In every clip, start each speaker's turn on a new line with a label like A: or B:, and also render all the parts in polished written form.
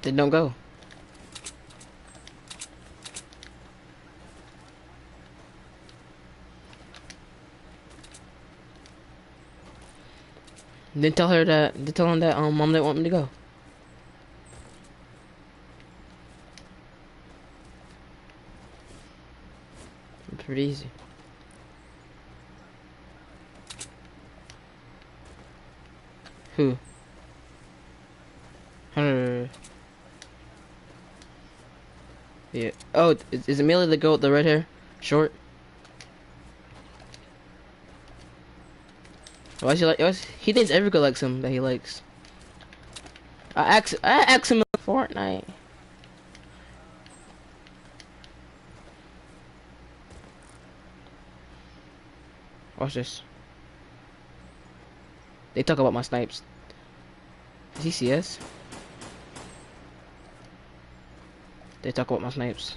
A: Then don't go. Then tell her that. Then tell him that mom didn't want me to go. It's pretty easy. Who? Her. Yeah. Oh, is Amelia the girl with the red hair? Short? Why she like? He thinks every girl likes him that he likes. I asked him in Fortnite. Watch this. They talk about my snipes. Is he CS? They talk about my snipes.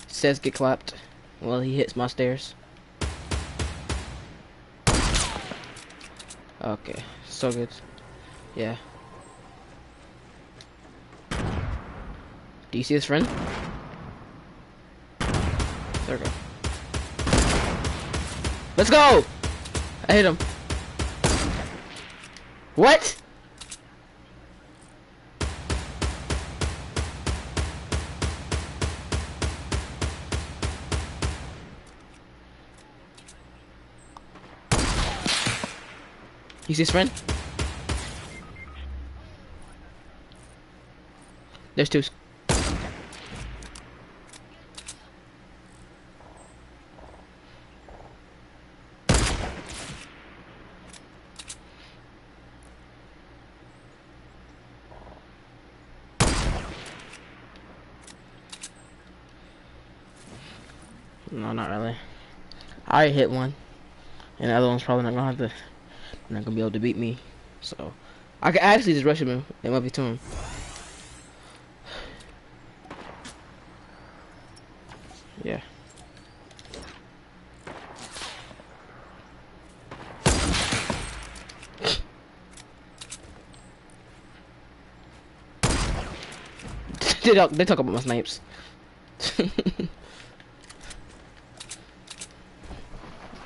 A: Says get clapped. Well, he hits my stairs. Okay, so good. Yeah. Do you see his friend? There we go. Let's go! I hit him. What? You see his friend? There's two. No, not really. I hit one, and the other one's probably not gonna be able to beat me. So I can actually just rush him. It might be to him. Yeah. They talk about my snipes.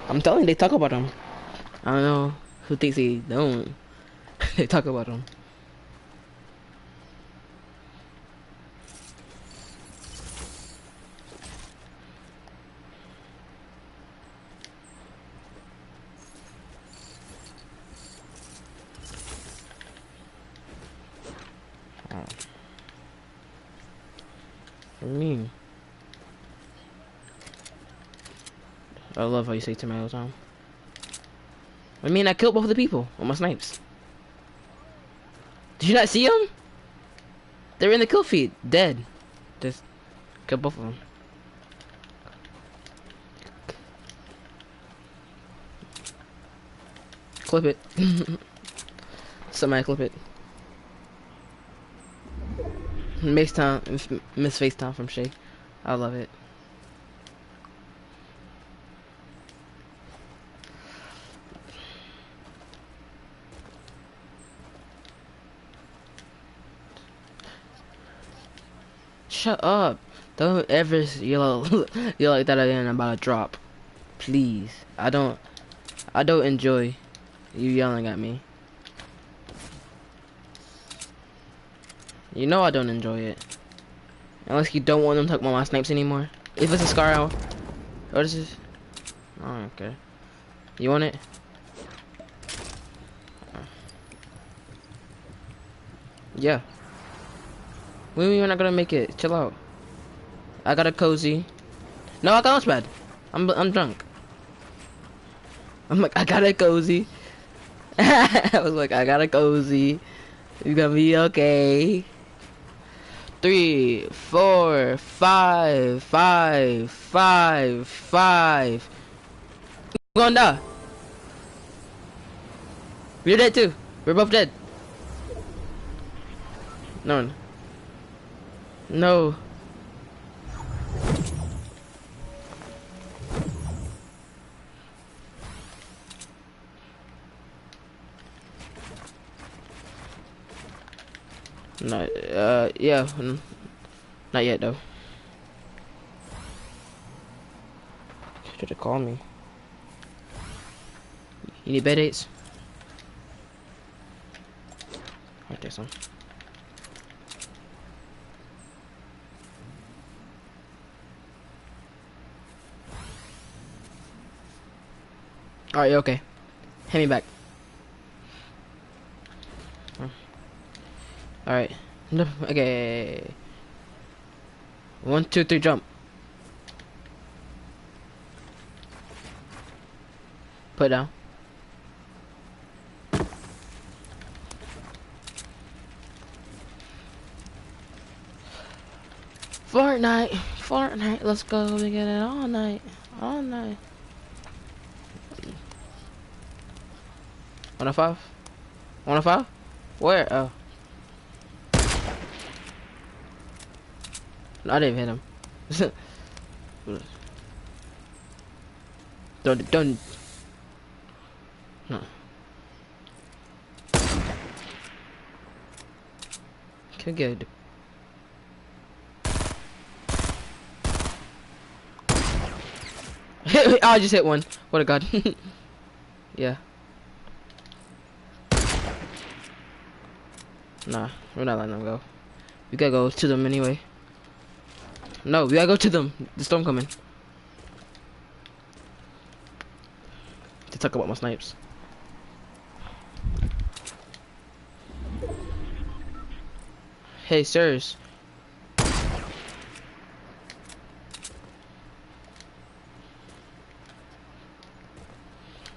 A: I'm telling you, they talk about them. I don't know who thinks they don't. They talk about them. What do you mean? I love how you say tomato time. I mean, I killed both of the people with my snipes. Did you not see them? They're in the kill feed, dead. Just killed both of them. Clip it. Somebody clip it. Miss FaceTime from Shay. I love it. Shut up. Don't ever yell like that again about a drop. Please. I don't enjoy you yelling at me. You know I don't enjoy it. Unless you don't want them to talk about my snipes anymore. If it's a scar out. What is this? Oh, okay. You want it? Yeah. We're not gonna make it. Chill out. I got a cozy. No, I got launch pad. I'm drunk. I'm like, I got a cozy. I was like, I got a cozy. It's gonna be okay. 3, 4, 5, 5, 5, 5. I'm gonna die. You're dead too. We're both dead. No. No. Not, yeah, not yet though. Should have called me. You need bed aids? I'll take some. Alright, okay. Hand me back. Alright. No, okay. 1, 2, 3, jump. Put it down. Fortnite, let's go. We get it all night. 105? 105? Where? Oh. No, I didn't hit him. don't. No. Okay, good. I just hit one. What a god. Yeah. Nah, we're not letting them go. We gotta go to them anyway. No, we gotta go to them. The storm coming. To talk about my snipes. Hey, sirs.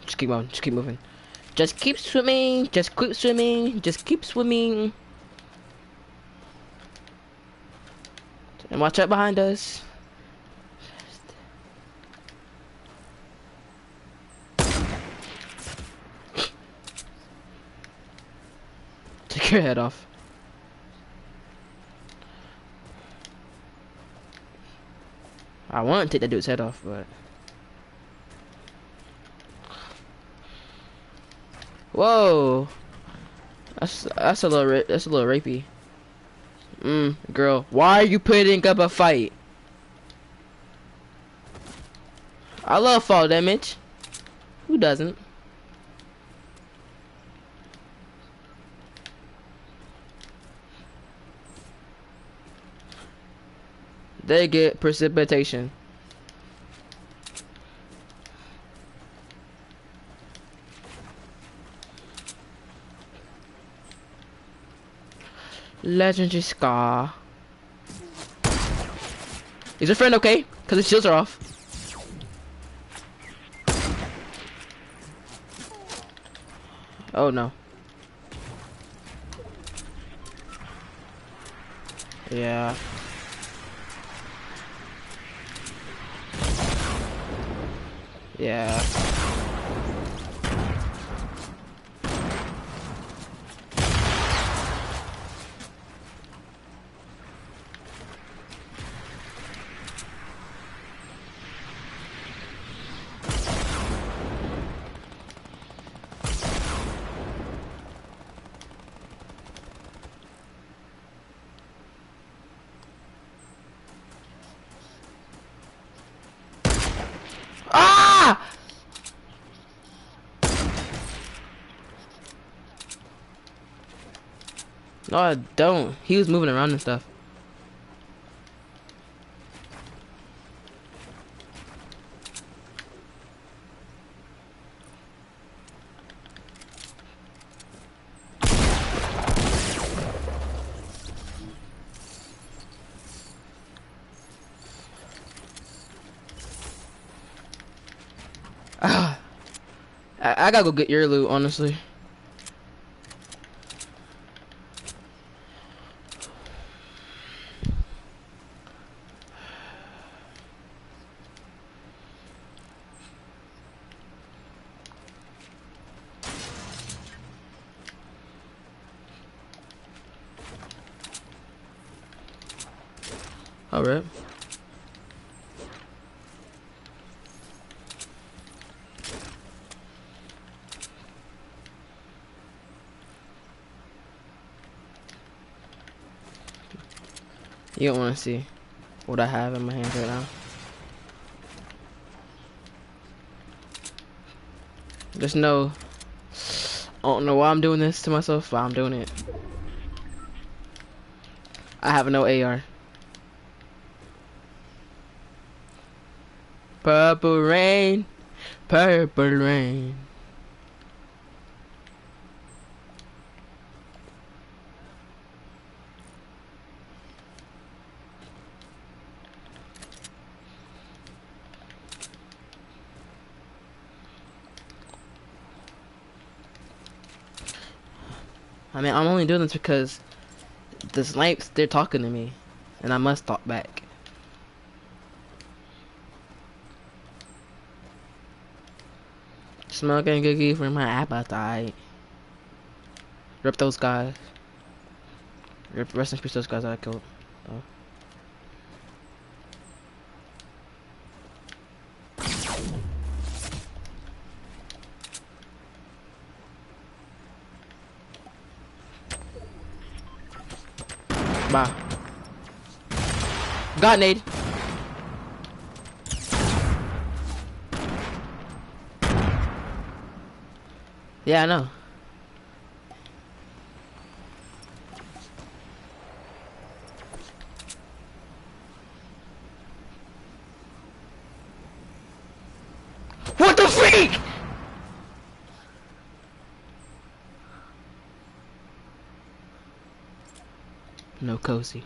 A: Just keep on. Just keep moving. Just keep swimming. Just keep swimming. Just keep swimming. And watch out behind us. Take your head off. I want to take that dude's head off, but whoa, that's a little rapey. Girl, why are you putting up a fight? I love fall damage. Who doesn't? They get precipitation. Legendary Scar. Is your friend okay? Cause his shields are off. Oh no. Yeah. Yeah. Ah! No, I don't. He was moving around and stuff. Ah, I gotta go get your loot, honestly. All right. You don't want to see what I have in my hands right now. Just know, I don't know why I'm doing this to myself, but I'm doing it. I have no AR. Purple rain, purple rain. I mean, I'm only doing this because the snipes, they're talking to me, and I must talk back. Smoking cookie for my appetite. Rip those guys. Rest in peace those guys that I killed. Oh. Bye. Got nade. Yeah, I know. What the freak? No cozy.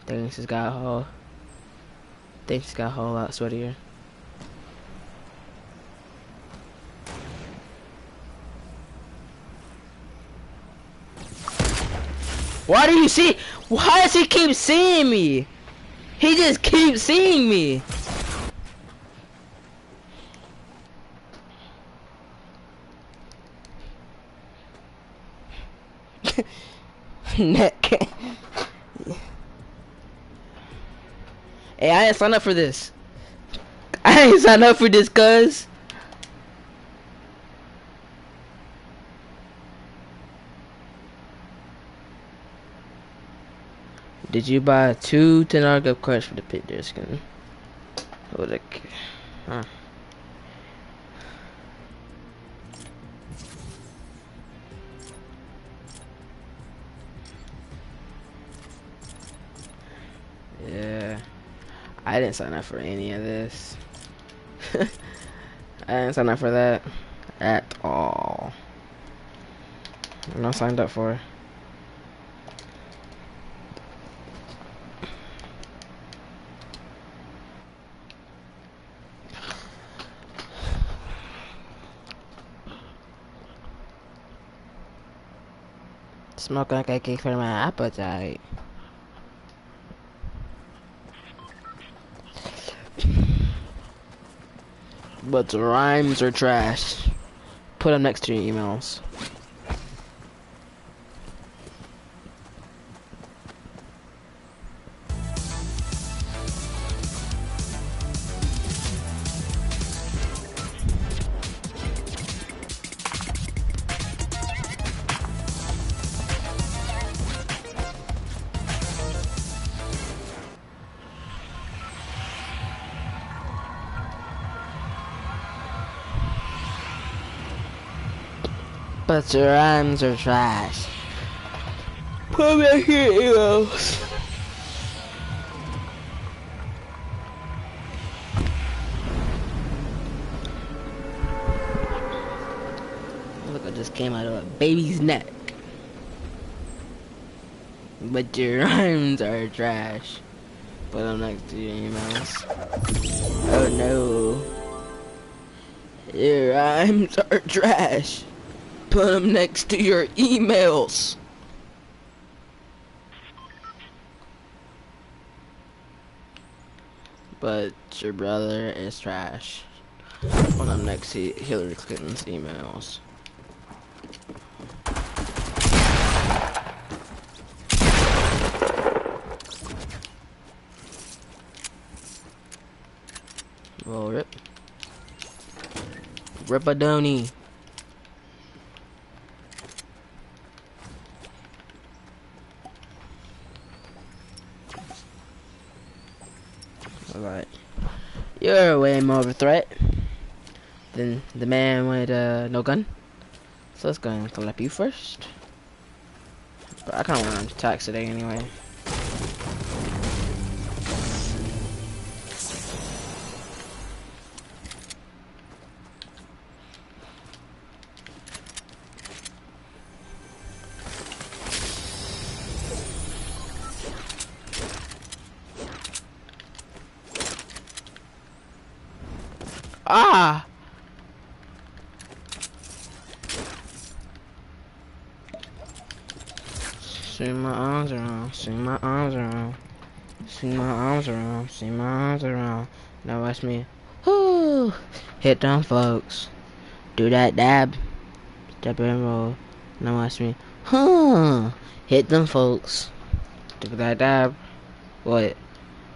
A: Thanks, this got a whole. Thanks, this got a whole lot sweatier. Why do you see? Why does he keep seeing me? He just keeps seeing me. Neck. Hey, I didn't sign up for this. I ain't sign up for this, cuz. Did you buy 2 $10 gift cards for the pit there skin? Oh, the... Huh. Yeah. I didn't sign up for any of this. I didn't sign up for that at all. I'm not signed up for. Smoke like I cake for my appetite. But the rhymes are trash. Put them next to your emails. But your rhymes are trash. Put back your emails. Look, I just came out of a baby's neck. But your rhymes are trash. Put them next to your emails. Oh no. Your rhymes are trash. Put them next to your emails. But your brother is trash. Put them next to Hillary Clinton's emails. Well, rip. Rip-a-doni. Alright. You're way more of a threat than the man with no gun. So let's go and collect you first. But I kinda want to attack today anyway. Ah! Swing my arms around, swing my arms around, swing my arms around, swing my arms around. Now watch me. Whoo! Hit them folks. Do that dab. Step and roll. Now watch me. Huh! Hit them folks. Do that dab. What?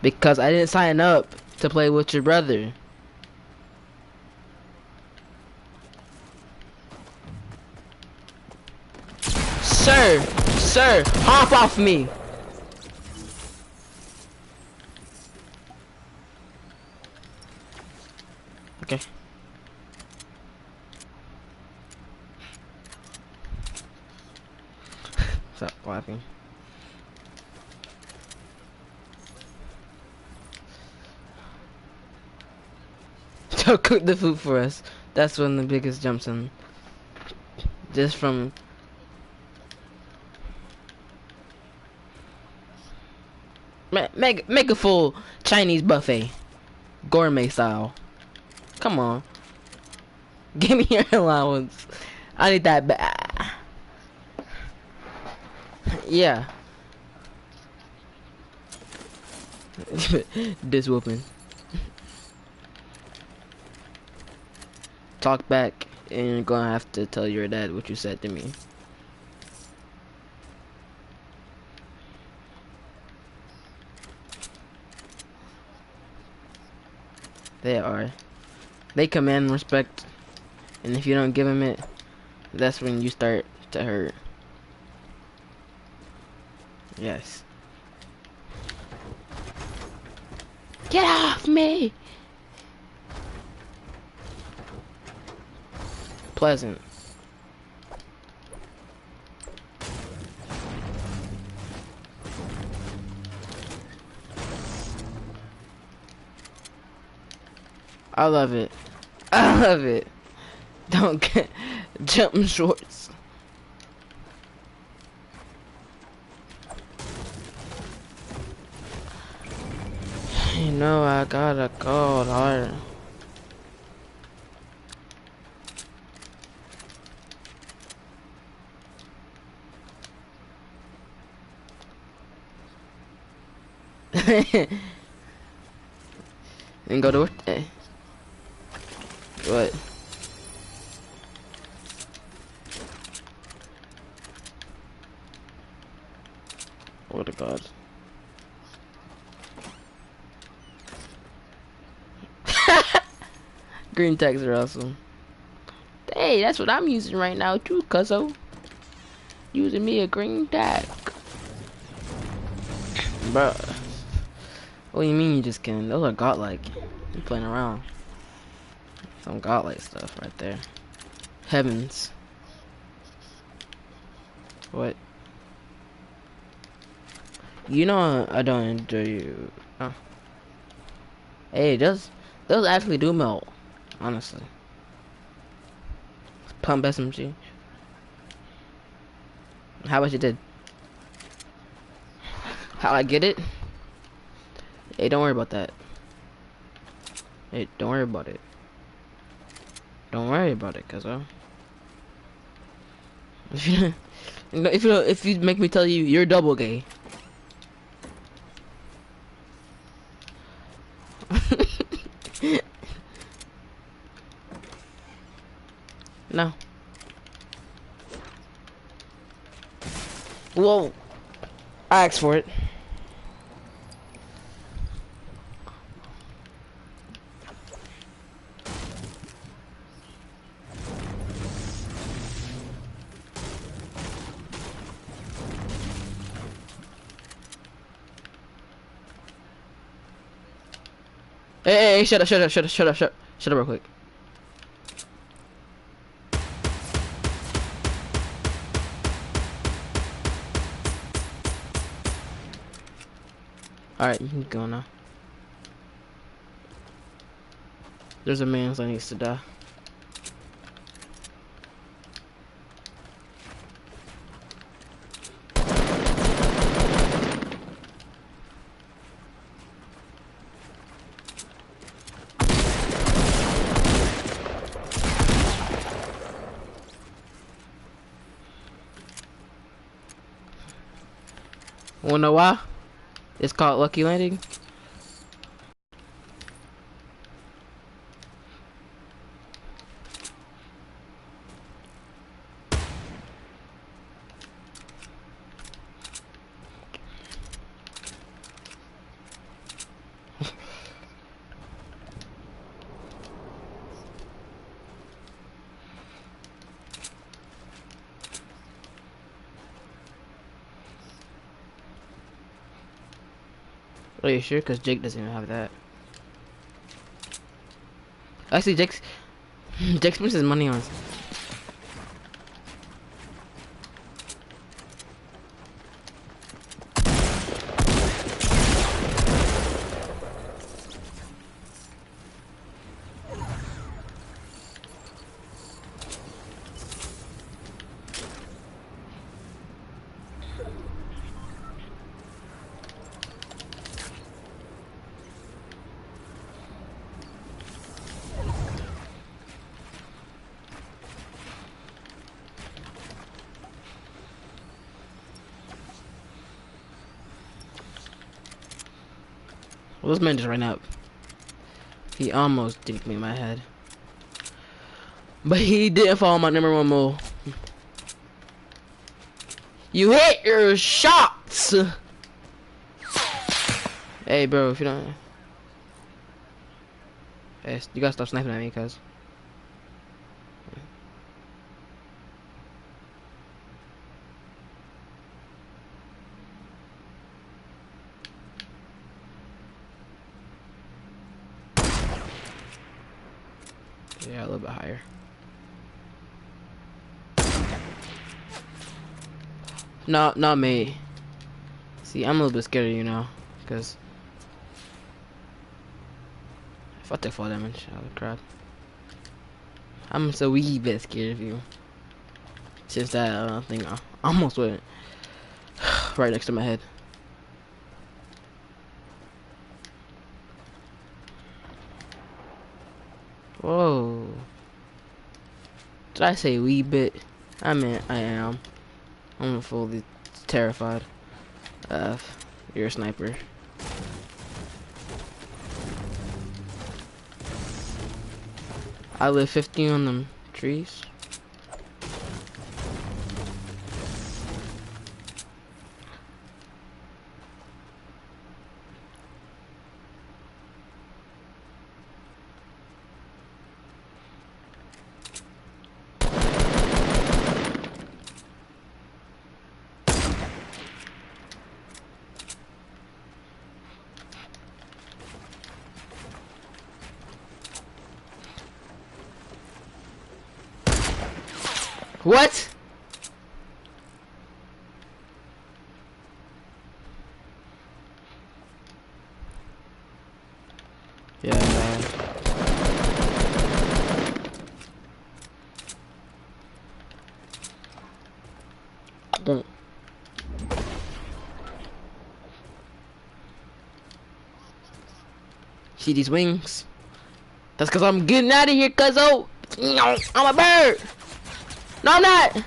A: Because I didn't sign up to play with your brother. Sir, hop off me. Okay. Stop laughing. Don't cook the food for us. That's one of the biggest jumps in. Just from make a full Chinese buffet, gourmet style. Come on, give me your allowance. I need that back. Yeah. This whooping. Talk back, and you're gonna have to tell your dad what you said to me. They are. They command respect, and if you don't give them it, that's when you start to hurt. Yes. Get off me! Pleasant. I love it. I love it. Don't get jumping shorts. You know I got a cold heart. And go to work. What? What a god. Green tags are awesome. Hey, that's what I'm using right now too, cuzzo. Using me a green tag. Bruh. What do you mean you just can? Those are godlike. You playing around. Some godlike stuff right there. Heavens. What? You know I don't enjoy you. Oh. Hey, those actually do melt. Honestly. Pump SMG. How much you did? How I get it? Hey, don't worry about that. Hey, don't worry about it. Don't worry about it, cuzzo. If you make me tell you you're double gay. No. Whoa. I asked for it. Hey, shut up, shut up real quick. Alright, you can go now. There's a man that needs to die. Wanna know why? It's called Lucky Landing. Are you sure? Because Jake doesn't even have that. Actually, Jake spends his money on. Well, this man just ran up. He almost dinked me in my head. But he didn't follow my number 1 rule. You hit your shots! Hey, bro, if you don't... Hey, you gotta stop sniping at me, cuz. Yeah, a little bit higher. No, not me. See, I'm a little bit scared, you know, because if I take fall damage, I would crap. I'm so wee bit scared of you. Since that thing I almost went right next to my head. Whoa. Did I say wee bit? I meant I am. I'm fully terrified. You're a sniper. I live 50 on them trees. What? Yeah. Don't. See these wings? That's because I'm getting out of here, cuzzo. I'm a bird. No, I'm not.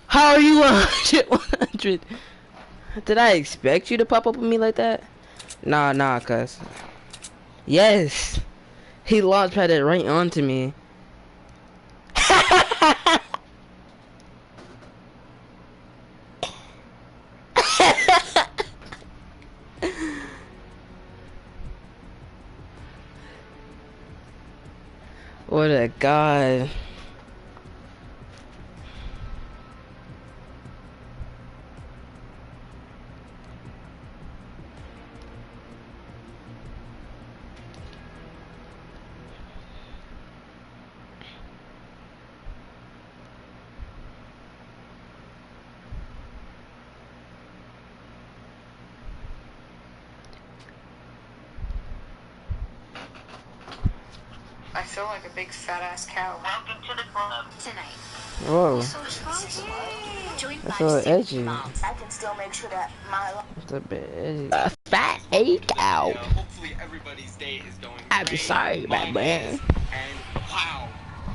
A: How are you 100? Did I expect you to pop up with me like that? Nah, cuz. Yes. He launch padded right onto me. What a god.
B: I feel like a big fat ass cow.
C: Welcome to the club tonight.
A: Whoa. That's a little edgy.
C: I can still make sure that my
A: It's a bit edgy. A fat A cow.
D: Hopefully everybody's day is going
A: I'm
D: great.
A: sorry, my man.
D: And wow,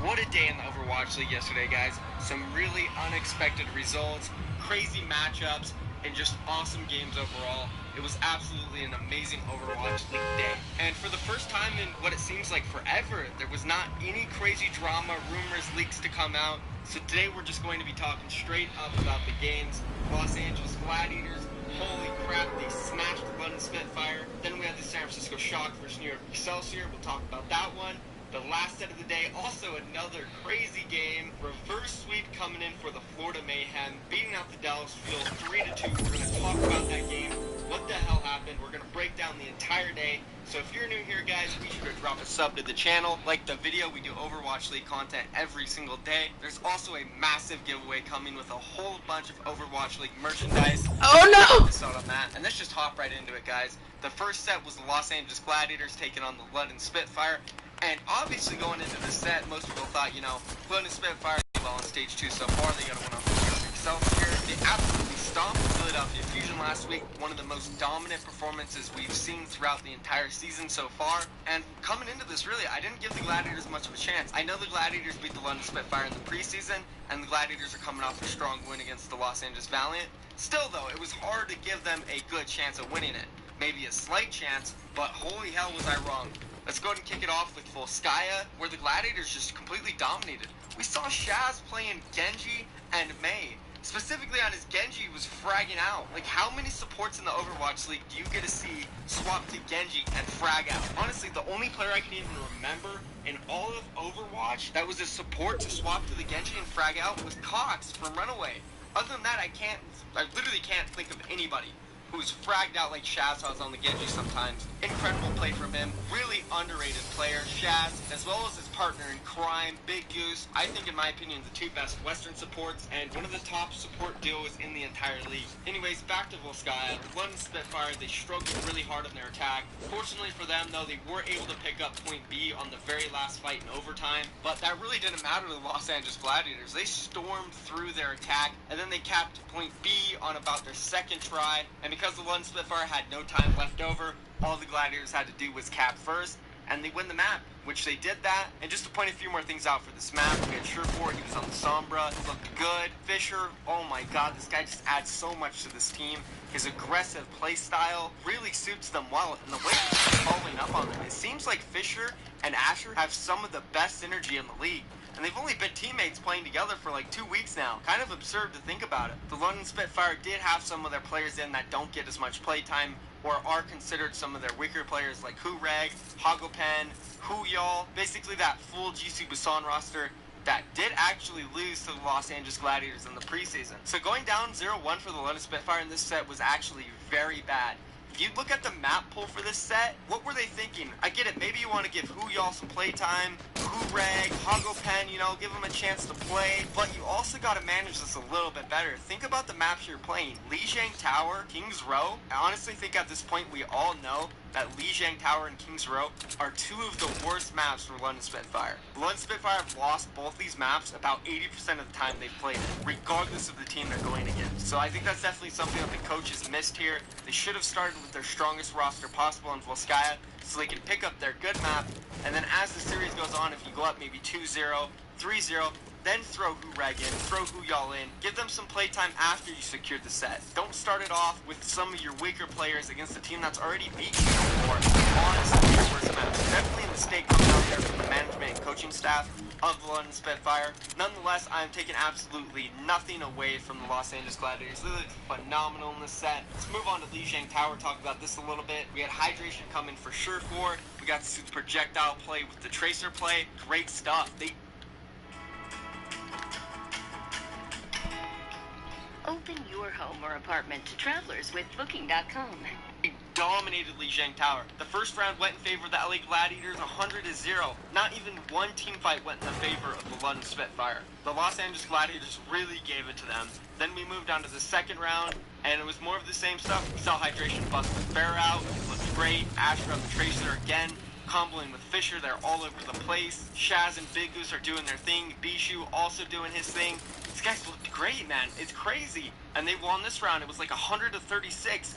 D: what a day in the Overwatch League yesterday, guys. Some really unexpected results, crazy matchups, and just awesome games overall. It was absolutely an amazing Overwatch League day. And for the first time in what it seems like forever, there was not any crazy drama, rumors, leaks to come out. So today we're just going to be talking straight up about the games. Los Angeles Gladiators, holy crap, they smashed the London Spitfire. Then we had the San Francisco Shock versus New York Excelsior. We'll talk about that one. The last set of the day, also another crazy game. Reverse sweep coming in for the Florida Mayhem, beating out the Dallas Fuel 3-2. We're going to talk about that game. What the hell happened? We're going to break down the entire day. So if you're new here, guys, be sure to drop a sub to the channel. Like the video, we do Overwatch League content every single day. There's also a massive giveaway coming with a whole bunch of Overwatch League merchandise.
A: Oh no!
D: On that. And let's just hop right into it, guys. The first set was the Los Angeles Gladiators taking on the London Spitfire. And obviously going into the set, most people thought, you know, London Spitfire did well on stage 2 so far. They got to win off the New York Excelsior. They absolutely stomped the Philadelphia Fusion last week. One of the most dominant performances we've seen throughout the entire season so far. And coming into this, really, I didn't give the Gladiators much of a chance. I know the Gladiators beat the London Spitfire in the preseason, and the Gladiators are coming off a strong win against the Los Angeles Valiant. Still, though, it was hard to give them a good chance of winning it. Maybe a slight chance, but holy hell was I wrong. Let's go ahead and kick it off with Volskaya, where the Gladiators just completely dominated. We saw Shaz playing Genji and Mei. Specifically on his Genji, he was fragging out. Like, how many supports in the Overwatch League do you get to see swap to Genji and frag out? Honestly, the only player I can even remember in all of Overwatch that was a support to swap to the Genji and frag out was Cox from Runaway. Other than that, I literally can't think of anybody who's fragged out like Shaz was on the Genji sometimes. Incredible play from him. Really underrated player, Shaz, as well as his partner in crime, Big Goose. I think, in my opinion, the two best Western supports and one of the top support duos in the entire league. Anyways, back to Volskaya. The London Spitfire, they struggled really hard on their attack. Fortunately for them, though, they were able to pick up point B on the very last fight in overtime, but that really didn't matter to the Los Angeles Gladiators. They stormed through their attack, and then they capped point B on about their second try, and because the London Spitfire had no time left over, all the Gladiators had to do was cap first, and they win the map, which they did that. And just to point a few more things out for this map, we had Sherford, he was on the Sombra, he looked good. Fisher, oh my god, this guy just adds so much to this team. His aggressive play style really suits them well, and the way he's following up on them, it seems like Fisher and Asher have some of the best synergy in the league. And they've only been teammates playing together for like 2 weeks now. Kind of absurd to think about it. The London Spitfire did have some of their players in that don't get as much playtime or are considered some of their weaker players like Hureg, Hagopen, Huyal, basically that full Jisoo Busan roster that did actually lose to the Los Angeles Gladiators in the preseason. So going down 0-1 for the London Spitfire in this set was actually very bad. If you look at the map pool for this set, what were they thinking? I get it, maybe you want to give Huyal some playtime, Hureg, Hagopen, you know, give him a chance to play, but you also got to manage this a little bit better. Think about the maps you're playing. Lijiang Tower, Kings Row. I honestly think at this point we all know that Lijiang Tower and Kings Row are two of the worst maps for London Spitfire. London Spitfire have lost both these maps about 80% of the time they've played it, regardless of the team they're going against. So I think that's definitely something that the coaches missed here. They should have started with their strongest roster possible in Volskaya so they can pick up their good map, and then as the series goes on, if you go up maybe 2-0, 3-0, then throw Hureg in, throw Huyal in, give them some playtime after you secured the set. Don't start it off with some of your weaker players against a team that's already beat you before on some of your worst maps. Definitely in the mistake coming out there from the management and coaching staff of the London Spitfire. Nonetheless, I'm taking absolutely nothing away from the Los Angeles Gladiators. They looked phenomenal in this set. Let's move on to Lijiang Tower, talk about this a little bit. We had hydration coming for sure for. We got to see the projectile play with the tracer play. Great stuff. They
E: Open your home or apartment to travelers with Booking.com.
D: dominated Lijiang Tower. The first round went in favor of the LA Gladiators 100-0. Not even one team fight went in the favor of the London Spitfire. The Los Angeles Gladiators really gave it to them. Then we moved on to the second round, and it was more of the same stuff. We saw hydration bust the fair out. It looked great. Asher on the tracer again. Comboing with Fisher, they're all over the place. Shaz and Big Goose are doing their thing. Bijou also doing his thing. These guys looked great, man. It's crazy. And they won this round. It was like 100-36.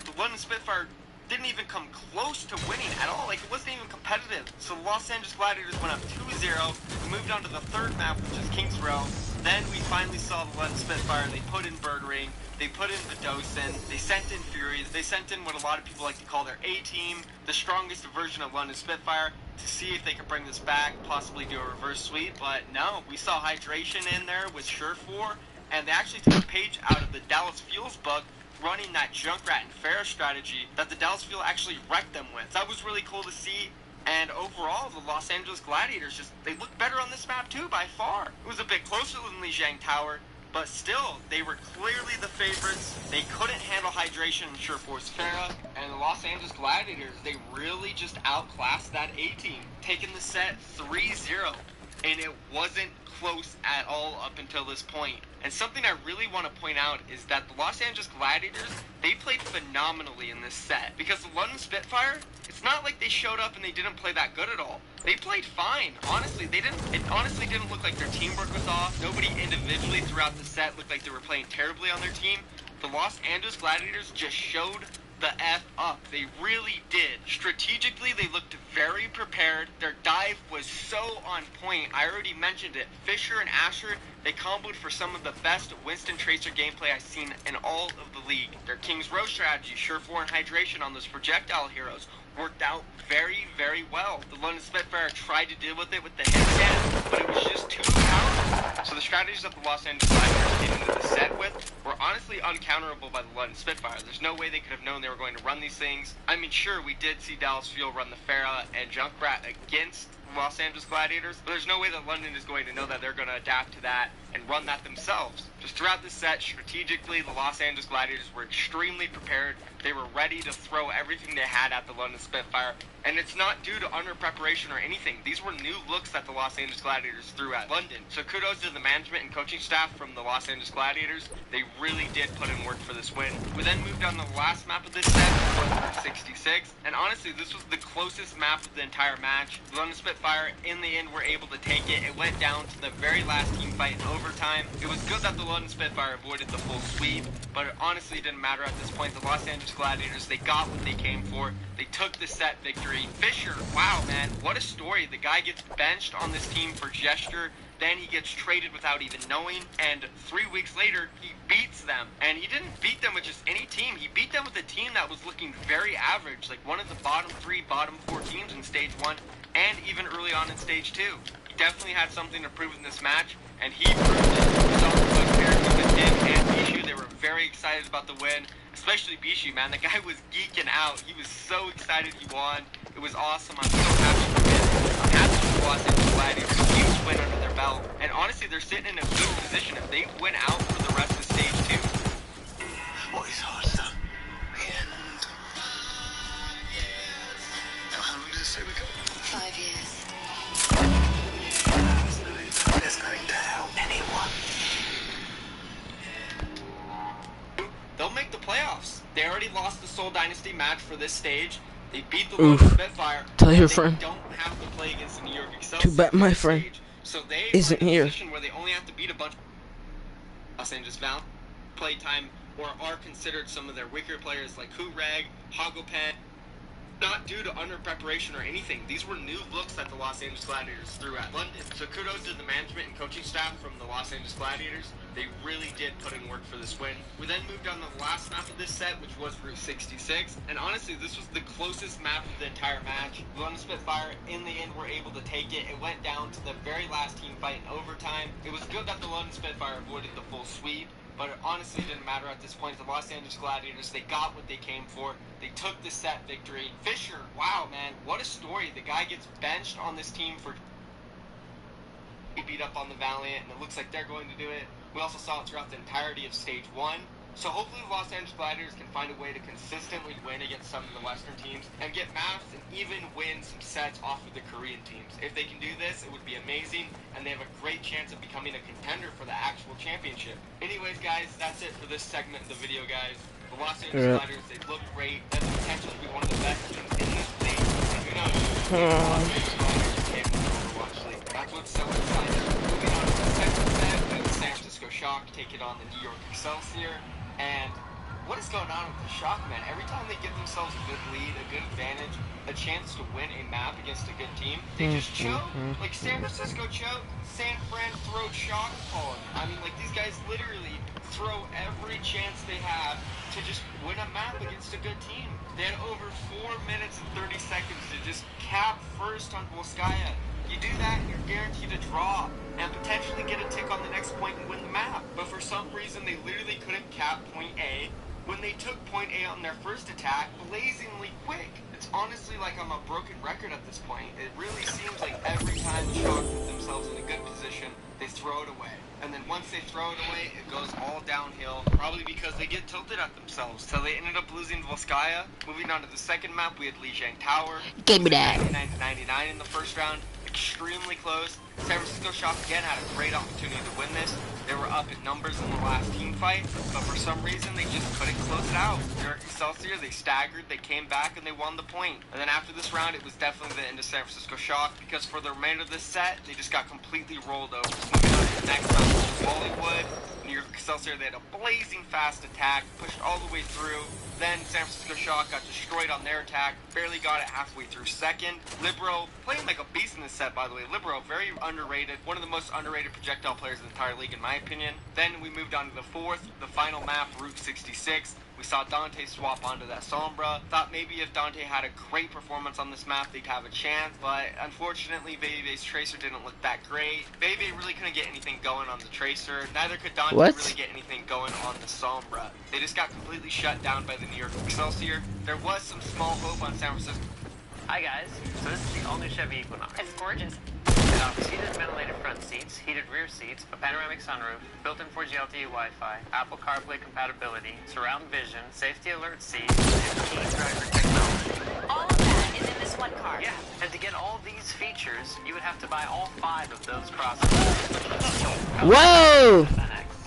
D: The London Spitfire didn't even come close to winning at all. Like, it wasn't even competitive. So the Los Angeles Gladiators went up 2-0. We moved on to the third map, which is Kings Row. Then we finally saw the London Spitfire. They put in Bird Ring. They put in Vidosin. They sent in Furies. They sent in what a lot of people like to call their A-team, the strongest version of London Spitfire, to see if they could bring this back, possibly do a reverse sweep. But no, we saw hydration in there with Sure4, and they actually took a page out of the Dallas Fuels book, running that Junkrat and Farrah strategy that the Dallas Fuel actually wrecked them with. That was really cool to see. And overall, the Los Angeles Gladiators they looked better on this map too, by far. It was a bit closer than Lijiang Tower, but still, they were clearly the favorites. They couldn't handle hydration and Sure4's Farrah, and the Los Angeles Gladiators, they really just outclassed that A-team, taking the set 3-0. And it wasn't close at all up until this point. And something I really want to point out is that the Los Angeles Gladiators, they played phenomenally in this set. Because the London Spitfire, it's not like they showed up and they didn't play that good at all. They played fine. Honestly, it honestly didn't look like their teamwork was off. Nobody individually throughout the set looked like they were playing terribly on their team. The Los Angeles Gladiators just showed the F up. They really did. Strategically, they looked very prepared. Their dive was so on point. I already mentioned it. Fisher and Asher, they comboed for some of the best Winston Tracer gameplay I've seen in all of the league. Their King's Row strategy, Sure4 and hydration on those projectile heroes, worked out very, very well. The London Spitfire tried to deal with it with the hit stand, but it was just too powerful. So the strategies that the Los Angeles Gladiators came into the set with were honestly uncounterable by the London Spitfire. There's no way they could have known they were going to run these things. I mean, sure, we did see Dallas Fuel run the Farrah and Junkrat against Los Angeles Gladiators, but there's no way that London is going to know that they're going to adapt to that and run that themselves. Just throughout this set, strategically, the Los Angeles Gladiators were extremely prepared. They were ready to throw everything they had at the London Spitfire, and it's not due to under preparation or anything. These were new looks that the Los Angeles Gladiators threw at London. So kudos to the management and coaching staff from the Los Angeles Gladiators. They really did put in work for this win. We then moved on to the last map of this set, 66, and honestly, this was the closest map of the entire match. The London Spitfire, in the end, were able to take it. It went down to the very last team fight in overtime. It was good that the London Spitfire avoided the full sweep, but it honestly didn't matter at this point. The Los Angeles Gladiators, they got what they came for. They took the set victory. Fisher, wow, man, what a story. The guy gets benched on this team for gesture, then he gets traded without even knowing, and 3 weeks later, he beats them. And he didn't beat them with just any team. He beat them with a team that was looking very average, like one of the bottom 3, bottom 4 teams in Stage 1, and even early on in Stage 2. He definitely had something to prove in this match, and he proved it. We saw the good character with him and Bijou. They were very excited about the win, especially Bijou, man. The guy was geeking out. He was so excited he won. It was awesome. I'm so happy for him. I'm happy for the Los Angeles Gladiators. A huge win under their belt. And honestly, they're sitting in a good position. If they win out for the rest of Stage 2.
F: What is hard done? The end. Now, how long does it say we got?
E: 5 years.
F: There's going to help anyone.
D: They'll make the playoffs. They already lost the Seoul Dynasty match for this stage. They beat the London Spitfire.
A: Tell your friend.
D: They don't have to play against the New York Excel.
A: Too bad my friend
D: so they
A: isn't
D: are in a
A: here.
D: position where they only have to beat a bunch of Los Angeles Val playtime, or are considered some of their weaker players like Kureg, Hagopen, not due to under preparation or anything. These were new looks that the Los Angeles Gladiators threw at London. So kudos to the management and coaching staff from the Los Angeles Gladiators. They really did put in work for this win. We then moved on to the last map of this set, which was Route 66. And honestly, this was the closest map of the entire match. The London Spitfire, in the end, were able to take it. It went down to the very last team fight in overtime. It was good that the London Spitfire avoided the full sweep, but it honestly didn't matter at this point. The Los Angeles Gladiators, they got what they came for. They took the set victory. Fisher, wow, man, what a story. The guy gets benched on this team for... He beat up on the Valiant, and it looks like they're going to do it. We also saw it throughout the entirety of Stage 1. So hopefully the Los Angeles Gladiators can find a way to consistently win against some of the Western teams and get maps and even win some sets off of the Korean teams. If they can do this, it would be amazing, and they have a great chance of becoming a contender for the actual championship. Anyways, guys, that's it for this segment of the video, guys. The Los Angeles Gladiators, they look great. They have the potential to be one of the best teams in this league. And who knows? The Los Angeles Gladiators came in the Overwatch League. That's what's so exciting. Moving on to the second set, we have the San Francisco Shock take it on the New York Excelsior. And what is going on with the Shock, man? Every time they give themselves a good lead, a good advantage, a chance to win a map against a good team, they just choke. Like San Francisco choke, San Fran throw Shock upon. I mean, like, these guys literally throw every chance they have to just win a map against a good team. They had over 4 minutes and 30 seconds to just cap first on Volskaya. You do that, you're guaranteed a draw and potentially get a tick on the next point and win the map. But for some reason, they literally couldn't cap point A when they took point A on their first attack blazingly quick. It's honestly like I'm a broken record at this point. It really seems like every time the Shock put themselves in a good position, they throw it away. And then once they throw it away, it goes all downhill, probably because they get tilted at themselves. So they ended up losing Volskaya. Moving on to the second map, we had Lijiang Tower.
A: Give me that.
D: 99 in the first round. Extremely close. San Francisco Shock again had a great opportunity to win this. They were up in numbers in the last team fight, but for some reason they just couldn't close it out. New York Excelsior, they staggered, they came back, and they won the point. And then after this round, it was definitely the end of San Francisco Shock, because for the remainder of this set, they just got completely rolled over. Moving on to the next round, which was Hollywood. New York Excelsior, they had a blazing fast attack, pushed all the way through. Then San Francisco Shock got destroyed on their attack, barely got it halfway through second. Libero, playing like a beast in this set, by the way. Libero, very underrated, one of the most underrated projectile players in the entire league, in my opinion. Then we moved on to the fourth, the final map, Route 66. We saw Dante swap onto that Sombra. Thought maybe if Dante had a great performance on this map, they'd have a chance. But unfortunately, Bebe's Tracer didn't look that great. Bebe really couldn't get anything going on the Tracer. Neither could Dante really get anything going on the Sombra. They just got completely shut down by the New York Excelsior. There was some small hope on San Francisco.
G: Hi guys, so this is the all-new Chevy Equinox.
B: It's gorgeous.
G: It offers heated ventilated front seats, heated rear seats, a panoramic sunroof, built-in 4G LTE Wi-Fi, Apple CarPlay compatibility, surround vision, safety alert seats, and key driver technology.
C: All of that is in this one car.
G: Yeah, and to get all these features, you would have to buy all 5 of those processors.
A: Whoa!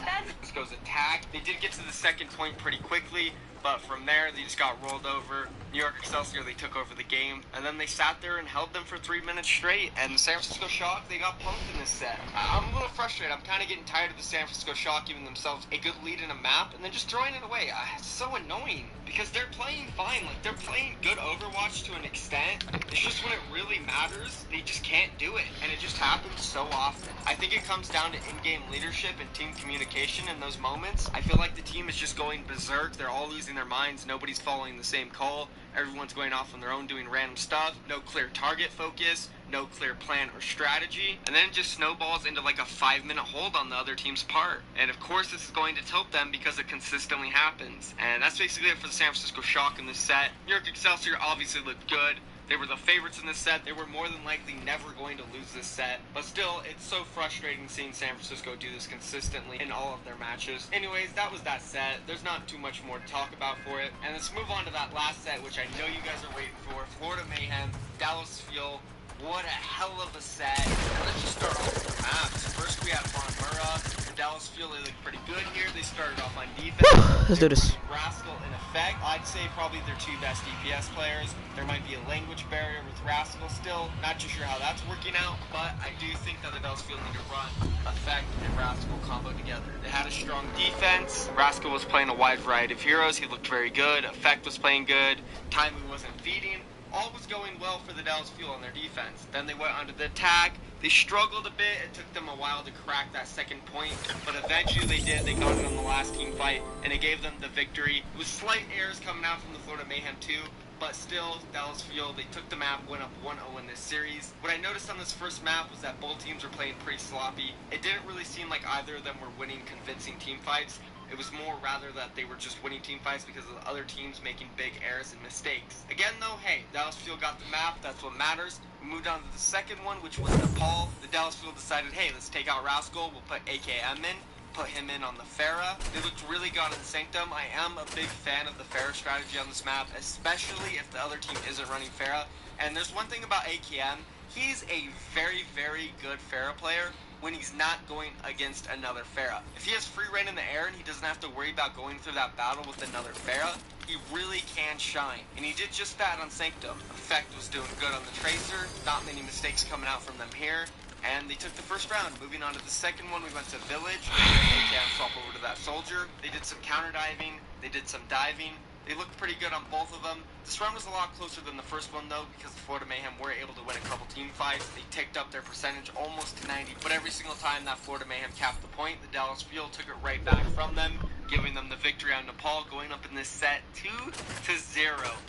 D: Francisco's attack. They did get to the second point pretty quickly, but from there they just got rolled over. New York Excelsior, they took over the game, and then they sat there and held them for 3 minutes straight, and the San Francisco Shock, they got pumped in this set. I'm a little frustrated. I'm kind of getting tired of the San Francisco Shock giving themselves a good lead in a map and then just throwing it away. It's so annoying because they're playing fine. Like, they're playing good Overwatch to an extent. It's just when it really matters, they just can't do it, and it just happens so often. I think it comes down to in-game leadership and team communication in those moments. I feel like the team is just going berserk. They're all losing their minds. Nobody's following the same call. Everyone's going off on their own doing random stuff. No clear target focus. No clear plan or strategy. And then it just snowballs into like a 5-minute hold on the other team's part. And of course this is going to tilt them because it consistently happens. And that's basically it for the San Francisco Shock in this set. New York Excelsior obviously looked good. They were the favorites in this set. They were more than likely never going to lose this set. But still, it's so frustrating seeing San Francisco do this consistently in all of their matches. Anyways, that was that set. There's not too much more to talk about for it. And let's move on to that last set, which I know you guys are waiting for. Florida Mayhem, Dallas Fuel. What a hell of a set. And let's just start off with the maps. First, we have Von Murrah. Dallas Fuel, they look pretty good here. They started off on defense.
A: Let's do this.
D: Rascal in effect. I'd say probably their 2 best DPS players. There might be a language barrier with Rascal still. Not too sure how that's working out, but I do think that the Dallas Fuel need to run effect and Rascal combo together. They had a strong defense. Rascal was playing a wide variety of heroes. He looked very good. Effect was playing good. Timely wasn't feeding. all was going well for the Dallas Fuel on their defense. Then they went onto the attack. They struggled a bit. It took them a while to crack that second point, but eventually they did. They got it on the last team fight, and it gave them the victory. It was slight errors coming out from the Florida Mayhem too, but still, Dallas Fuel, they took the map, went up 1-0 in this series. What I noticed on this first map was that both teams were playing pretty sloppy. It didn't really seem like either of them were winning convincing team fights. It was more rather that they were just winning team fights because of the other teams making big errors and mistakes. Again though, hey, Dallas Fuel got the map, that's what matters. We moved on to the second one, which was Nepal. The Dallas Fuel decided, hey, let's take out Rascal, we'll put AKM in. Put him in on the Farah. They looked really good on Sanctum. I am a big fan of the Farah strategy on this map, especially if the other team isn't running Farah. And there's one thing about AKM, he's a very, very good Farah player when he's not going against another Farah. If he has free reign in the air and he doesn't have to worry about going through that battle with another Farah, he really can shine. And he did just that on Sanctum. Effect was doing good on the Tracer, not many mistakes coming out from them here. And they took the first round. Moving on to the second one, we went to Village. They can swap over to that Soldier. They did some counter diving. They did some diving. They looked pretty good on both of them. This round was a lot closer than the first one, though, because the Florida Mayhem were able to win a couple team fights. They ticked up their percentage almost to 90, but every single time that Florida Mayhem capped the point, the Dallas Fuel took it right back from them, giving them the victory on Nepal, going up in this set 2-0.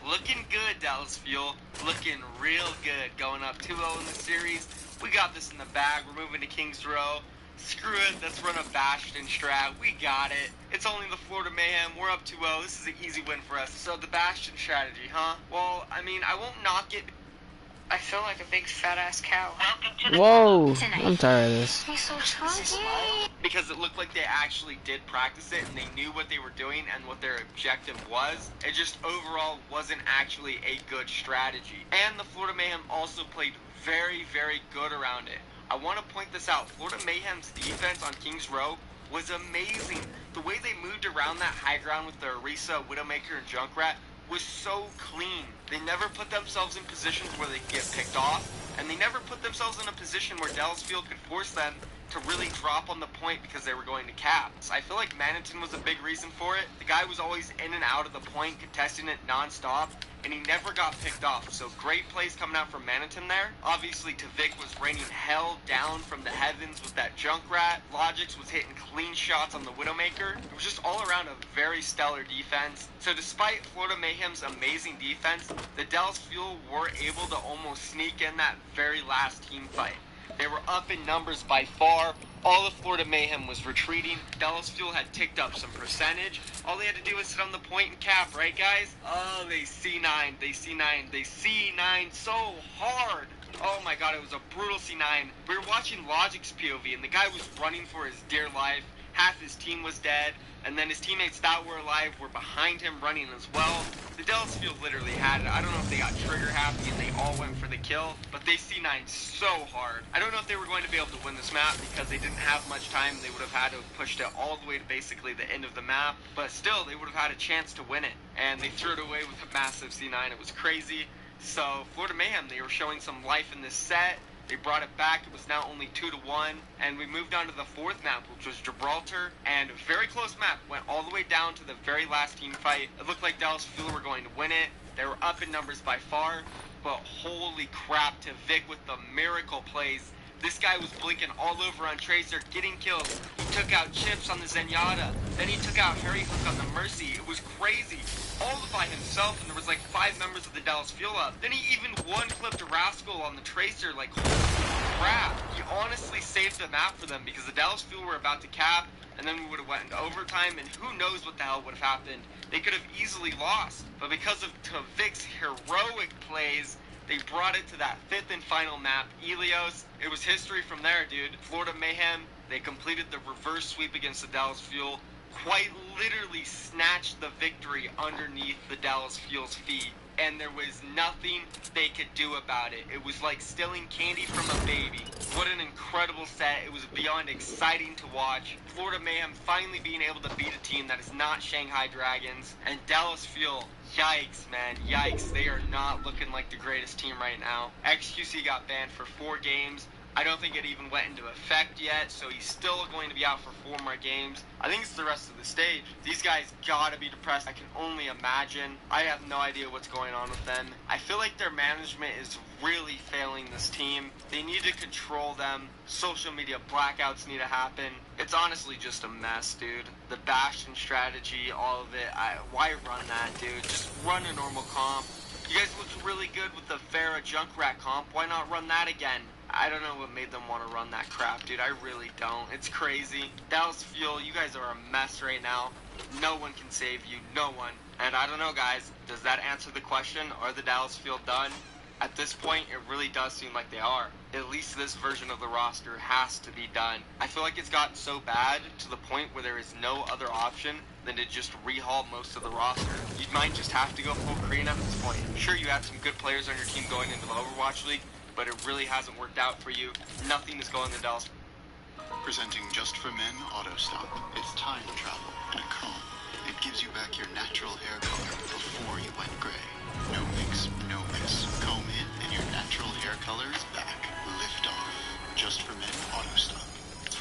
D: Looking good, Dallas Fuel. Looking real good. Going up 2-0 in the series. We got this in the bag. We're moving to Kings Row. Screw it, let's run a Bastion strat. We got it. It's only the Florida Mayhem. We're up 2-0. This is an easy win for us. So the Bastion strategy, huh? Well, I mean, I won't knock it.
B: I feel like a big fat ass cow.
A: Whoa, I'm tired of this.
B: He's so chunky.
D: Because it looked like they actually did practice it and they knew what they were doing and what their objective was. It just overall wasn't actually a good strategy. And the Florida Mayhem also played very, very good around it. I want to point this out. Florida Mayhem's defense on Kings Row was amazing. The way they moved around that high ground with the Orisa, Widowmaker, and Junkrat was so clean. They never put themselves in positions where they get picked off, and they never put themselves in a position where Dallas Fuel could force them to really drop on the point because they were going to cap. So I feel like Manitin was a big reason for it. The guy was always in and out of the point, contesting it non-stop, and he never got picked off. So great plays coming out from Manitin there. Obviously, Tavik was raining hell down from the heavens with that Junkrat. Logix was hitting clean shots on the Widowmaker. It was just all around a very stellar defense. So despite Florida Mayhem's amazing defense, the Dallas Fuel were able to almost sneak in that very last team fight. They were up in numbers by far. All of Florida Mayhem was retreating. Dallas Fuel had ticked up some percentage. All they had to do was sit on the point and cap, right guys? Oh, they C9, they C9, they C9 so hard. Oh my god, it was a brutal C9. We were watching Logic's POV and the guy was running for his dear life. Half his team was dead, and then his teammates that were alive were behind him running as well. The Dallas Fuel literally had it. I don't know if they got trigger happy and they all went for the kill, but they C9'd so hard. I don't know if they were going to be able to win this map because they didn't have much time. They would have had to have pushed it all the way to basically the end of the map, but still, they would have had a chance to win it. And they threw it away with a massive C9. It was crazy. So, Florida Mayhem, they were showing some life in this set. They brought it back. It was now only 2-1, and we moved on to the fourth map, which was Gibraltar, and a very close map. Went all the way down to the very last team fight. It looked like Dallas Fuel were going to win it. They were up in numbers by far, but holy crap, Tavik with the miracle plays. This guy was blinking all over on Tracer, getting kills. He took out Chips on the Zenyatta. Then he took out Harry Hook on the Mercy. It was crazy. All by himself, and there was like 5 members of the Dallas Fuel up. Then he even one-clipped Rascal on the Tracer, like, holy crap. He honestly saved the map for them because the Dallas Fuel were about to cap, and then we would have went into overtime, and who knows what the hell would have happened. They could have easily lost. But because of Tavik's heroic plays, they brought it to that 5th and final map, Elios. It was history from there, dude. Florida Mayhem, they completed the reverse sweep against the Dallas Fuel, quite literally snatched the victory underneath the Dallas Fuel's feet. And there was nothing they could do about it. It was like stealing candy from a baby. What an incredible set. It was beyond exciting to watch. Florida Mayhem finally being able to beat a team that is not Shanghai Dragons. And Dallas Fuel, yikes, man, yikes. They are not looking like the greatest team right now. XQC got banned for 4 games. I don't think it even went into effect yet, so he's still going to be out for 4 more games. I think it's the rest of the stage. These guys gotta be depressed. I can only imagine. I have no idea what's going on with them. I feel like their management is really failing this team. They need to control them. Social media blackouts need to happen. It's honestly just a mess, dude. The Bastion strategy, all of it. Why run that, dude? Just run a normal comp. You guys looked really good with the Farah Junkrat comp. Why not run that again? I don't know what made them want to run that crap, dude. I really don't. It's crazy. Dallas Fuel, you guys are a mess right now. No one can save you. No one. And I don't know, guys. Does that answer the question? Are the Dallas Fuel done? At this point, it really does seem like they are. At least this version of the roster has to be done. I feel like it's gotten so bad to the point where there is no other option than to just rehaul most of the roster. You might just have to go full Korean at this point. Sure, you have some good players on your team going into the Overwatch League, but it really hasn't worked out for you. Nothing is going to Dallas.
F: Presenting Just for Men Auto Stop. It's time travel in a comb. It gives you back your natural hair color before you went gray. No mix, no miss. Comb in and your natural hair color is back. Lift off. Just for Men Auto Stop.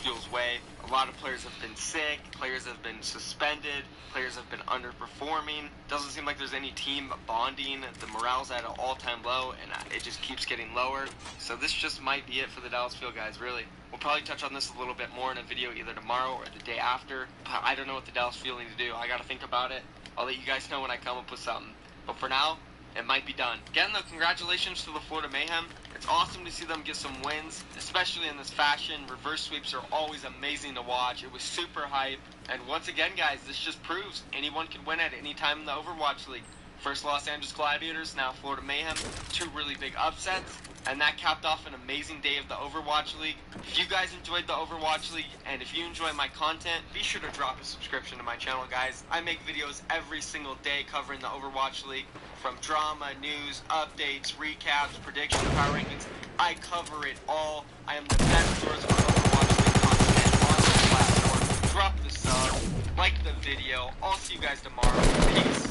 D: Fuel's way. A lot of players have been sick, players have been suspended, players have been underperforming. Doesn't seem like there's any team bonding. The morale's at an all-time low, and it just keeps getting lower. So this just might be it for the Dallas Fuel guys, really. We'll probably touch on this a little bit more in a video either tomorrow or the day after. I don't know what the Dallas Fuel need to do. I gotta think about it. I'll let you guys know when I come up with something. But for now, it might be done. Again, though, congratulations to the Florida Mayhem. It's awesome to see them get some wins, especially in this fashion. Reverse sweeps are always amazing to watch. It was super hype. And once again, guys, this just proves anyone can win at any time in the Overwatch League. First Los Angeles Gladiators, now Florida Mayhem. 2 really big upsets. And that capped off an amazing day of the Overwatch League. If you guys enjoyed the Overwatch League, and if you enjoy my content, be sure to drop a subscription to my channel, guys. I make videos every single day covering the Overwatch League. From drama, news, updates, recaps, predictions, power rankings. I cover it all. I am the best source for Overwatch League content on this platform. Drop the sub, like the video. I'll see you guys tomorrow. Peace.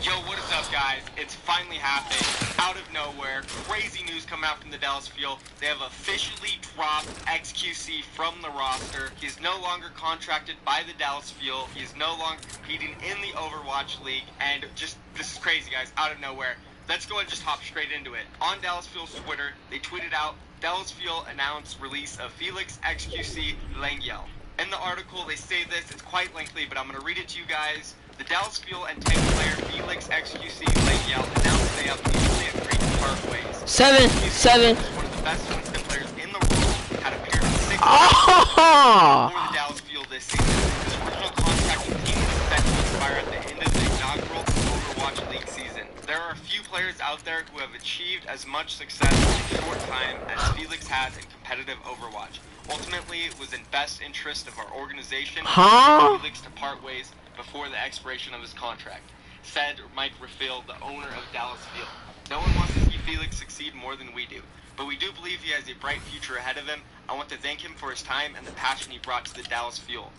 D: Yo, what is up, guys? It's finally happened. Out of nowhere, crazy news come out from the Dallas Fuel. They have officially dropped XQC from the roster. He is no longer contracted by the Dallas Fuel. He is no longer competing in the Overwatch League. And just, this is crazy, guys, out of nowhere. Let's go and just hop straight into it. On Dallas Fuel's Twitter, they tweeted out, Dallas Fuel announced release of Felix XQC Langyel. In the article, they say this. It's quite lengthy, but I'm going to read it to you guys. The Dallas Fuel and tank player Felix XQC Langyel announced they have mutually agreed to part ways.
A: 7.
D: One of the best Winston players in the world, had appeared in 6
A: Oh!
D: for the Dallas Fuel this season. His original contract with team is set to expire at the end of the inaugural Overwatch League season. There are a few players out there who have achieved as much success in a short time as Felix has in competitive Overwatch. Ultimately, it was in best interest of our organization for Felix to part ways before the expiration of his contract, said Mike Raffield, the owner of Dallas Fuel. No one wants to see Felix succeed more than we do, but we do believe he has a bright future ahead of him. I want to thank him for his time and the passion he brought to the Dallas Fuel.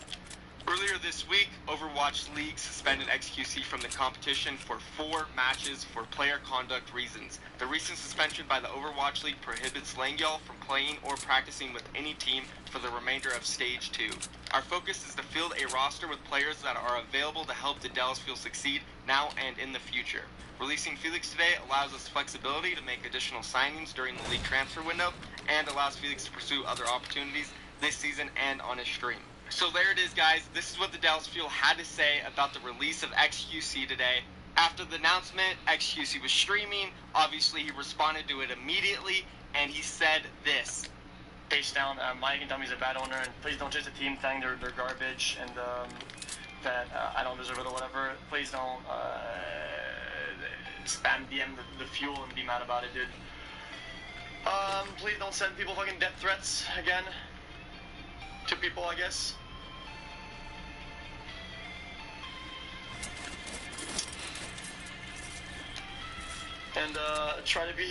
D: Earlier this week, Overwatch League suspended XQC from the competition for 4 matches for player conduct reasons. The recent suspension by the Overwatch League prohibits Langyel from playing or practicing with any team for the remainder of Stage 2. Our focus is to field a roster with players that are available to help the Dallas Fuel succeed now and in the future. Releasing Felix today allows us flexibility to make additional signings during the league transfer window and allows Felix to pursue other opportunities this season and on his stream. So there it is, guys. This is what the Dallas Fuel had to say about the release of XQC today. After the announcement, XQC was streaming. Obviously, he responded to it immediately, and he said this.
H: Face down, Mike can tell me he's a bad owner, and please don't chase the team saying they're garbage and that I don't deserve it or whatever. Please don't spam DM the Fuel and be mad about it, dude. Please don't send people fucking death threats again to people, I guess. And try to be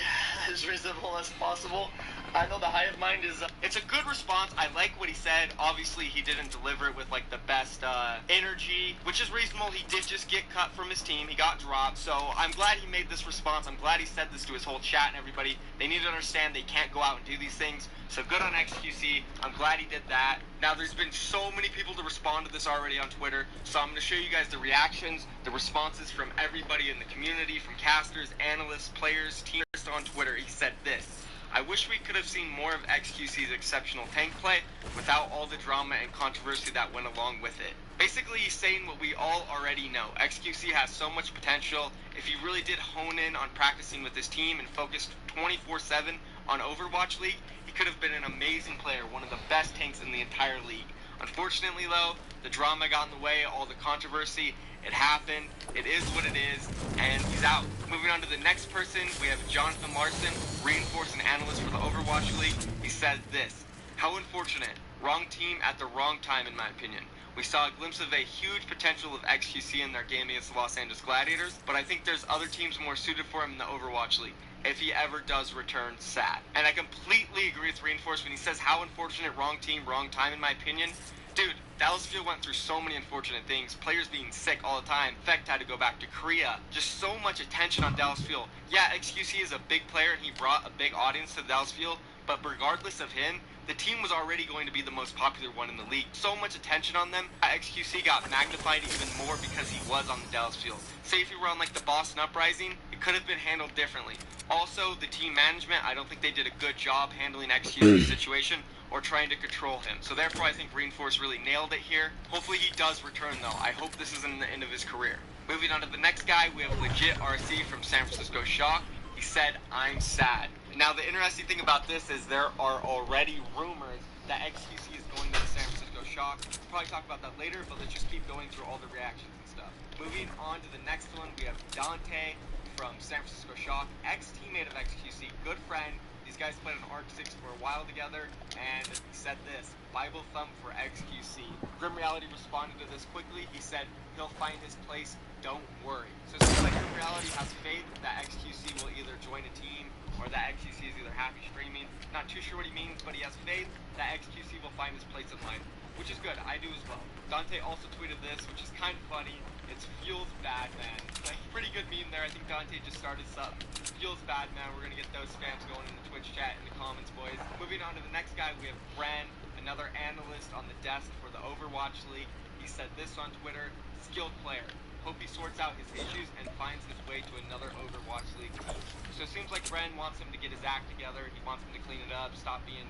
H: as reasonable as possible. I know the hive mind is.
D: It's a good response. I like what he said. Obviously, he didn't deliver it with like the best energy, which is reasonable. He did just get cut from his team. He got dropped. So I'm glad he made this response. I'm glad he said this to his whole chat and everybody. They need to understand they can't go out and do these things. So good on XQC. I'm glad he did that. Now, there's been so many people to respond to this already on Twitter. So I'm going to show you guys the reactions, the responses from everybody in the community, from casters, analysts, players, teamers on Twitter. He said this: I wish we could have seen more of XQC's exceptional tank play without all the drama and controversy that went along with it. Basically, he's saying what we all already know. XQC has so much potential. If he really did hone in on practicing with his team and focused 24/7 on Overwatch League, he could have been an amazing player, one of the best tanks in the entire league. Unfortunately, though, the drama got in the way, all the controversy. It happened. It is what it is, and he's out. Moving on to the next person, we have Jonathan Larson, reinforcing analyst for the Overwatch League. He said this: how unfortunate. Wrong team at the wrong time, in my opinion. We saw a glimpse of a huge potential of XQC in their game against the Los Angeles Gladiators, but I think there's other teams more suited for him in the Overwatch League. If he ever does return, sad. And I completely agree with Reinforce when he says how unfortunate, wrong team, wrong time, in my opinion. Dude, Dallas Fuel went through so many unfortunate things. Players being sick all the time. Fecht had to go back to Korea. Just so much attention on Dallas Fuel. Yeah, XQC is a big player and he brought a big audience to Dallas Fuel, but regardless of him, the team was already going to be the most popular one in the league. So much attention on them. XQC got magnified even more because he was on the Dallas Fuel. Say if he were on like the Boston Uprising, it could have been handled differently. Also, the team management, I don't think they did a good job handling XQC's situation or trying to control him. So therefore, I think Reinforce really nailed it here. Hopefully he does return though. I hope this isn't the end of his career. Moving on to the next guy, we have Legit RC from San Francisco Shock. He said, I'm sad. Now, the interesting thing about this is there are already rumors that XQC is going to the San Francisco Shock. We'll probably talk about that later, but let's just keep going through all the reactions and stuff. Moving on to the next one, we have Dante from San Francisco Shock, ex-teammate of XQC, good friend. These guys played on Arc 6 for a while together, and he said this: Bible thumb for XQC. Grim Reality responded to this quickly. He said, he'll find his place, don't worry. So it seems like Grim Reality has faith that XQC will either join a team or that XQC is either happy streaming. Not too sure what he means, but he has faith that XQC will find his place in life, which is good. I do as well. Dante also tweeted this, which is kind of funny. It's Fuel's Bad Man. Like, pretty good meme there. I think Dante just started something. Fuel's Bad Man. We're gonna get those spams going in the Twitch chat in the comments, boys. Moving on to the next guy, we have Bren, another analyst on the desk for the Overwatch League. He said this on Twitter: skilled player. Hope he sorts out his issues and finds his way to another Overwatch League team. So it seems like Bren wants him to get his act together. He wants him to clean it up, stop being,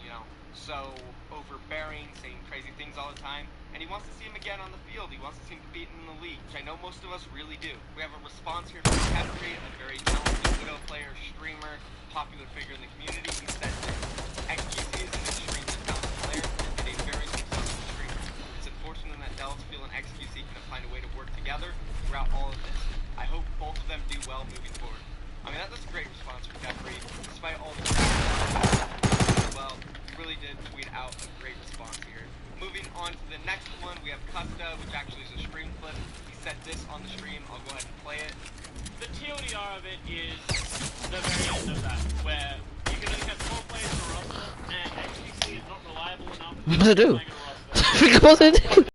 D: so overbearing, saying crazy things all the time. And he wants to see him again on the field. He wants to see him competing in the league, which I know most of us really do. We have a response here from Kevry, a very talented Widow player, streamer, popular figure in the community. He said this: XQC is an extremely talented player and a very successful streamer. It's unfortunate that Dallas Fuel and XQC couldn't find a way to work together throughout all of this. I hope both of them do well moving forward. I mean, that's a great response from Kevry. Despite all the well, he really did tweet out a great response here. Moving on to the next one, we have Custa, which actually is a stream clip. He said this on the stream. I'll go ahead and play it.
I: The TLDR of it is the very end of that, where you can only have 4 players per roster, and XQC is not reliable enough
A: What to do?
I: to make a roster.
A: What to do?